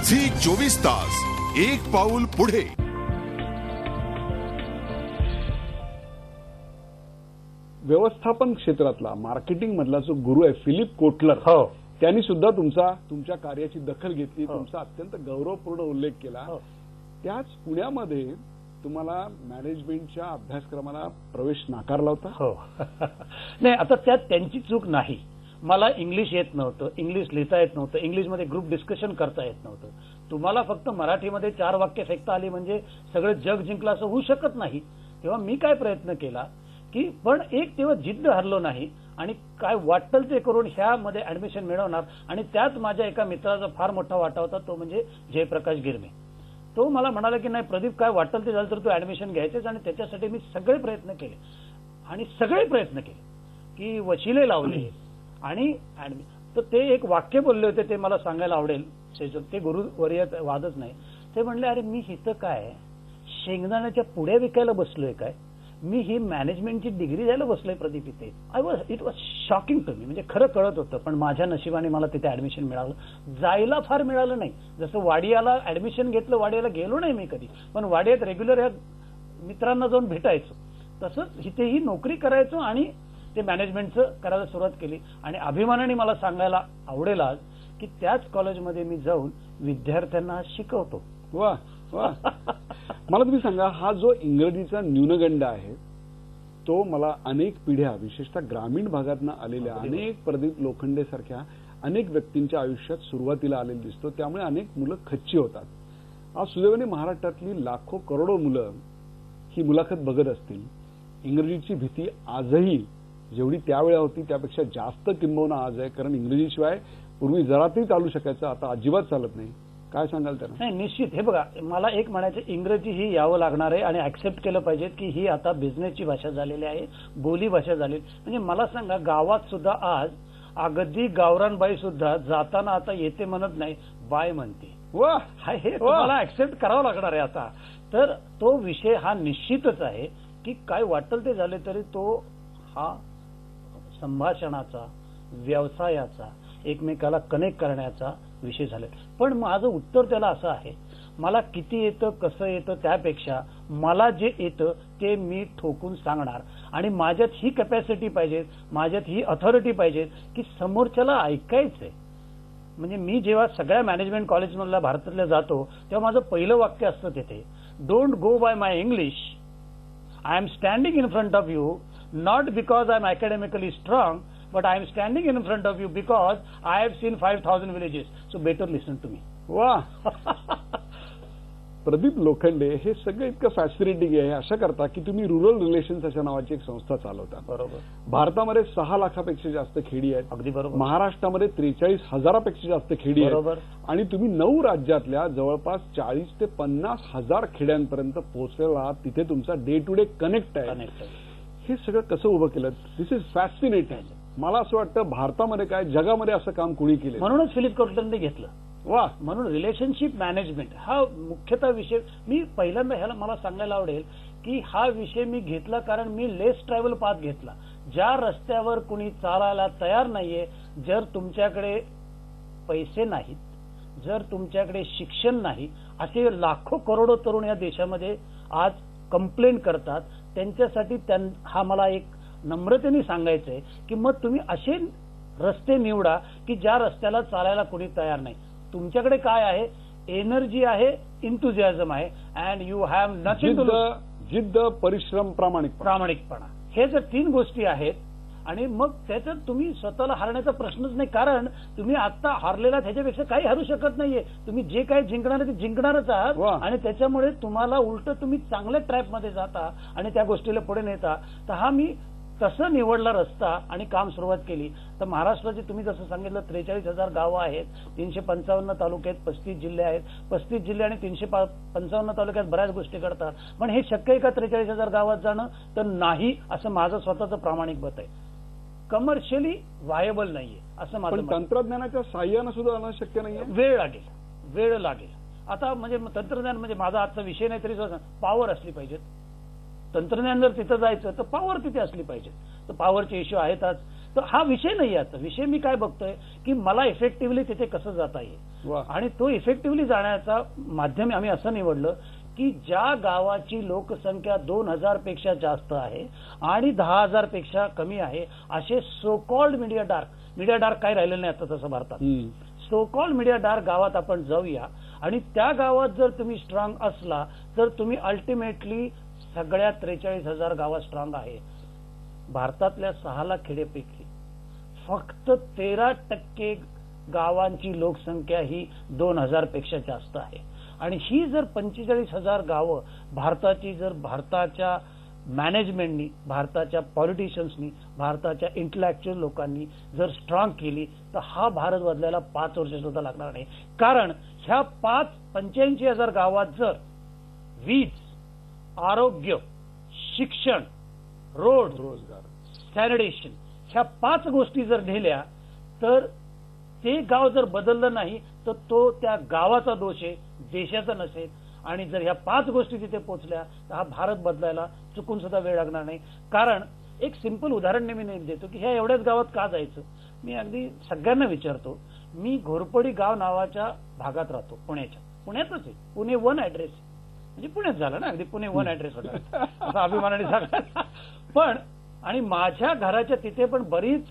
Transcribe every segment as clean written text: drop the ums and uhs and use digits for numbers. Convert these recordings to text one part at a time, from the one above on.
Zee24 एक पाऊल पुढे. व्यवस्थापन क्षेत्रातला मार्केटिंग मधला जो गुरु आहे फिलिप कोटलर, त्यांनी सुद्धा तुमच्या कार्याची दखल घेतली, तुमचा अत्यंत गौरवपूर्ण उल्लेख केला. त्याच पुण्यामध्ये तुम्हाला मॅनेजमेंटच्या अभ्यासक्रमाला प्रवेश नाकारला होता. हो. नाही, आता त्यात त्यांची चूक नाही. मला इंग्लिश येत नव्हतं, इंग्लिश लिहिता येत नव्हतं, इंग्लिशमध्ये ग्रुप डिस्कशन करता येत नव्हतं. तुम्हाला फक्त मराठीमध्ये 4 वाक्य फेकता आली म्हणजे सगळे जग जिंकलं असं होऊ शकत नाही. तेव्हा मी काय प्रयत्न केला की पण एक तेव्हा जिद्द हरलो नाही आणि काय वाटेल ते करून ह्यामध्ये ऍडमिशन मिळवणार. आणि त्यात माझ्या एका मित्राचा फार मोठा वाटा होता, तो म्हणजे जयप्रकाश गिरमे. तो मला म्हणाला की नाही प्रदीप, काय वाटेल ते झालं तर तू ऍडमिशन घ्यायचेच. आणि त्याच्यासाठी मी सगळे प्रयत्न केले आणि सगळे प्रयत्न केले की वशिले लावले. आणि तर ते एक वाक्य बोलले होते, ते मला सांगायला आवडेल. ते गुरुवर्य वादच नाही. ते म्हणले, अरे मी इथं काय शेंगदाण्याच्या पुड्या विकायला बसलोय काय, मी ही मॅनेजमेंटची डिग्री द्यायला बसलोय प्रदीप इथे. It was shocking to me. म्हणजे खरं कळत होतं, पण माझ्या नशिबाने मला तिथे ऍडमिशन मिळालं. जायला फार मिळालं नाही. जसं वाडियाला ऍडमिशन घेतलं, वाडियाला गेलो नाही मी कधी, पण वाडियात रेग्युलर या मित्रांना जाऊन भेटायचो. तसंच इथेही नोकरी करायचो आणि ते मॅनेजमेंटचं करायला सुरुवात केली. आणि अभिमानाने मला सांगायला आवडेल आज की त्याच कॉलेजमध्ये मी जाऊन विद्यार्थ्यांना शिकवतो. वा वा. मला तुम्ही सांगा, हा जो इंग्रजीचा न्यूनगंड आहे तो मला अनेक पिढ्या, विशेषतः ग्रामीण भागातून आलेल्या अनेक प्रदीप लोखंडे सारख्या अनेक व्यक्तींच्या आयुष्यात सुरुवातीला आलेला दिसतो. त्यामुळे अनेक मुलं खच्ची होतात. आज सुदैवाने महाराष्ट्रातली लाखो करोडो मुलं ही मुलाखत बघत असतील. इंग्रजीची भीती आजही जेवढी त्यावेळा होती त्यापेक्षा जास्त किंबहुना आज आहे. कारण इंग्रजीशिवाय पूर्वी जरा तरी चालू शकायचं, आता अजिबात चालत नाही. काय सांगाल त्यांना? नाही, निश्चित. हे बघा, मला एक म्हणायचं, इंग्रजी ही यावं लागणार आहे आणि ऍक्सेप्ट केलं पाहिजे की ही आता बिझनेसची भाषा झालेली आहे, बोली भाषा झाली. म्हणजे मला सांगा, गावात सुद्धा आज अगदी गावरानबाई सुद्धा जाताना आता येते म्हणत नाही, बाय म्हणते. वा, हे मला ऍक्सेप्ट करावं लागणार आहे आता. तर तो विषय हा निश्चितच आहे की काय वाटेल ते झाले तरी तो हा संभाषणाचा, व्यवसायाचा, एकमेकाला कनेक्ट करण्याचा विषय झाला. पण माझं उत्तर त्याला असं आहे, मला किती येतं, कसं येतं त्यापेक्षा मला जे येतं ते मी ठोकून सांगणार. आणि माझ्यात ही कॅपॅसिटी पाहिजे, माझ्यात ही अथॉरिटी पाहिजे की समोरच्याला ऐकायचंय. म्हणजे मी जेव्हा सगळ्या मॅनेजमेंट कॉलेजमधल्या भारतातल्या जातो तेव्हा माझं पहिलं वाक्य असतं तिथे, don't go by my English, I am standing in front of you not because I'm academically strong, but I am standing in front of you because I have seen 5,000 villages. So better listen to me. वा. प्रदीप लोखंडे हे सगळं इतकं fascinating आहे अशा करता की तुम्ही rural relations अशा नावाची एक संस्था चालवता. बरोबर. भारतामध्ये 6 लाखापेक्षा जास्त खेडी आहेत. अगदी बरोबर. महाराष्ट्रामध्ये 43,000पेक्षा जास्त खेडी आहेत. बरोबर. आणि तुम्ही 9 राज्यातल्या जवळपास 40 ते 50,000 खेड्यांपर्यंत पोहोचलेला आहात. तिथे तुमचा डे टू डे कनेक्ट आहे. हे सगळं कसं उभं केलं? दिस इज फॅसिनेटिंग. मला असं वाटतं भारतामध्ये काय जगामध्ये असं काम कुणी केलं. म्हणूनच फिलिप कोटलरने घेतलं. वा. म्हणून रिलेशनशिप मॅनेजमेंट हा मुख्यतः विषय मी पहिल्यांदा ह्याला मला सांगायला आवडेल की हा विषय मी घेतला कारण मी लेस ट्रॅव्हल पाथ घेतला. ज्या रस्त्यावर कुणी चालायला तयार नाहीये, जर तुमच्याकडे पैसे नाहीत, जर तुमच्याकडे शिक्षण नाही, असे लाखो करोडो तरुण या देशामध्ये आज कंप्लेंट करतात. त्यांच्यासाठी हा मला एक नम्रतेने सांगायचंय की मग तुम्ही असे रस्ते निवडा की ज्या रस्त्याला चालायला कोणी तयार नाही. तुमच्याकडे काय आहे? एनर्जी आहे, इंथुझियाझम आहे, and you have nothing to lose. जिद्द, परिश्रम, प्रामाणिकपणा, हे जर 3 गोष्टी आहेत आणि मग त्याच्यात तुम्ही स्वतःला हरण्याचा प्रश्नच नाही. कारण तुम्ही आता हारलेला त्याच्यापेक्षा काही हरू शकत नाहीये. तुम्ही जे काही जिंकणार आहे ते जिंकणारच आहात. आणि त्याच्यामुळे तुम्हाला उलट तुम्ही चांगल्या ट्रॅपमध्ये जाता आणि त्या गोष्टीला पुढे नेता. तर हा मी तसं निवडला रस्ता आणि काम सुरुवात केली. तर महाराष्ट्राची तुम्ही जसं सांगितलं 43,000 गावं आहेत, 355 तालुके आहेत, 35 जिल्हे आहेत. 35 जिल्हे आणि 355 तालुक्यात बऱ्याच गोष्टी घडतात. पण हे शक्य आहे का 43,000 गावात जाणं? तर नाही, असं माझं स्वतःचं प्रामाणिक मत आहे. कमर्शियली व्हायबल नाहीये असं माझं. पण तंत्रज्ञानाच्या साह्यानं सुद्धा आणणं शक्य नाहीये. वेळ लागेल. आता म्हणजे तंत्रज्ञान म्हणजे माझा आजचा विषय नाही तरी पॉवर असली पाहिजे. तंत्रज्ञान जर तिथं जायचं तर पॉवर तिथे असली पाहिजे. तर पॉवरचे इश्यू आहेतच. तर हा विषय नाही. आता विषय मी काय बघतोय की मला इफेक्टिव्हली तिथे कसं जाता येईल. वा. आणि तो इफेक्टिव्हली जाण्याचा माध्यम आम्ही असं निवडलं की ज्या गावाची लोकसंख्या 2000 पेक्षा जास्त आहे आणि 10,000 पेक्षा कमी आहे असे सो कॉल्ड मीडिया डार्क काही राहिलेलं नाही आता तसं भारतात. सो कॉल्ड मीडिया डार्क गावात आपण जाऊया आणि त्या गावात जर तुम्ही स्ट्रॉंग असला तर तुम्ही अल्टिमेटली सगळ्या 43,000 गावात स्ट्रॉंग आहे. भारतातल्या 6 लाख खेडेपैकी फक्त 13% गावांची लोकसंख्या ही 2000 पेक्षा जास्त आहे. आणि ही जर 45,000 गावं भारताच्या मॅनेजमेंटनी, भारताच्या पॉलिटिशियन्सनी, भारताच्या इंटलेक्च्युअल लोकांनी जर स्ट्रॉंग केली तर हा भारत बदलायला 5 वर्ष सुद्धा लागणार नाही. कारण ह्या 85,000 गावात जर वीज, आरोग्य, शिक्षण, रोड, रोजगार, सॅनिटेशन ह्या 5 गोष्टी जर नेल्या तर ते गाव जर बदललं नाही तर तो त्या गावाचा दोष आहे, देशाचा नसेल. आणि जर ह्या 5 गोष्टी तिथे पोहोचल्या तर हा भारत बदलायला चुकून सुद्धा वेळ लागणार नाही. कारण एक सिंपल उदाहरण नेहमी देतो की ह्या एवढ्याच गावात का जायचं. मी अगदी सगळ्यांना विचारतो. मी घोरपडी गाव नावाच्या भागात राहतो, पुण्यातच आहे. पुणे 1 ऍड्रेस म्हणजे पुण्यात झालं ना, अगदी पुणे 1 ऍड्रेस होता असं अभिमानाने सांगा. पण आणि माझ्या घराच्या तिथे पण बरीच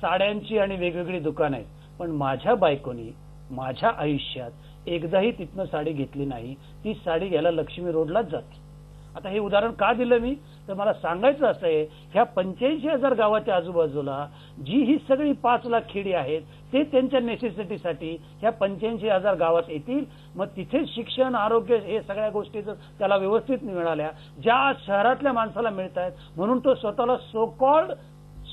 साड्यांची आणि वेगवेगळी दुकानं आहेत. पण माझ्या बायकोनी माझ्या आयुष्यात एकदाही तिथनं साडी घेतली नाही. ती साडी घ्यायला लक्ष्मी रोडलाच जाते. आता हे उदाहरण का दिलं मी तर मला सांगायचं असं आहे ह्या 85,000 गावाच्या आजूबाजूला जी ही सगळी 5 लाख खेडी आहेत ते त्यांच्या नेसेसिटीसाठी ह्या 85,000 गावात येतील. मग तिथे शिक्षण, आरोग्य हे सगळ्या गोष्टी जर त्याला व्यवस्थित मिळाल्या ज्या शहरातल्या माणसाला मिळत आहेत म्हणून तो स्वतःला सो कॉल्ड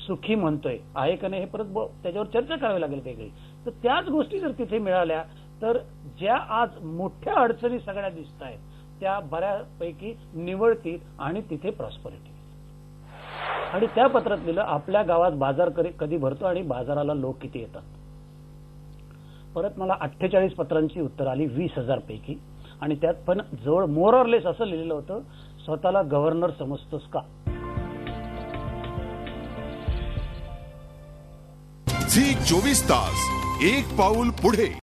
सुखी म्हणतोय आहे का नाही हे परत त्याच्यावर चर्चा करावी लागेल वेगळी. तर त्याच गोष्टी जर तिथे मिळाल्या तर ज्या आज मोठ्या अडचणी सगळ्या दिसत आहेत त्या बऱ्यापैकी निवळतील आणि तिथे प्रॉस्परिटी. आणि त्या पत्रात लिहिलं आपल्या गावात बाजार कधी भरतो आणि बाजाराला लोक किती येतात. परत मला 48 पत्रांची उत्तर आली 20,000 पैकी. आणि त्यात पण जवळ मोर ऑर लेस असं लिहिलेलं होतं स्वतःला गव्हर्नर समजतोस का. झी 24 तास एक पाऊल पुढे.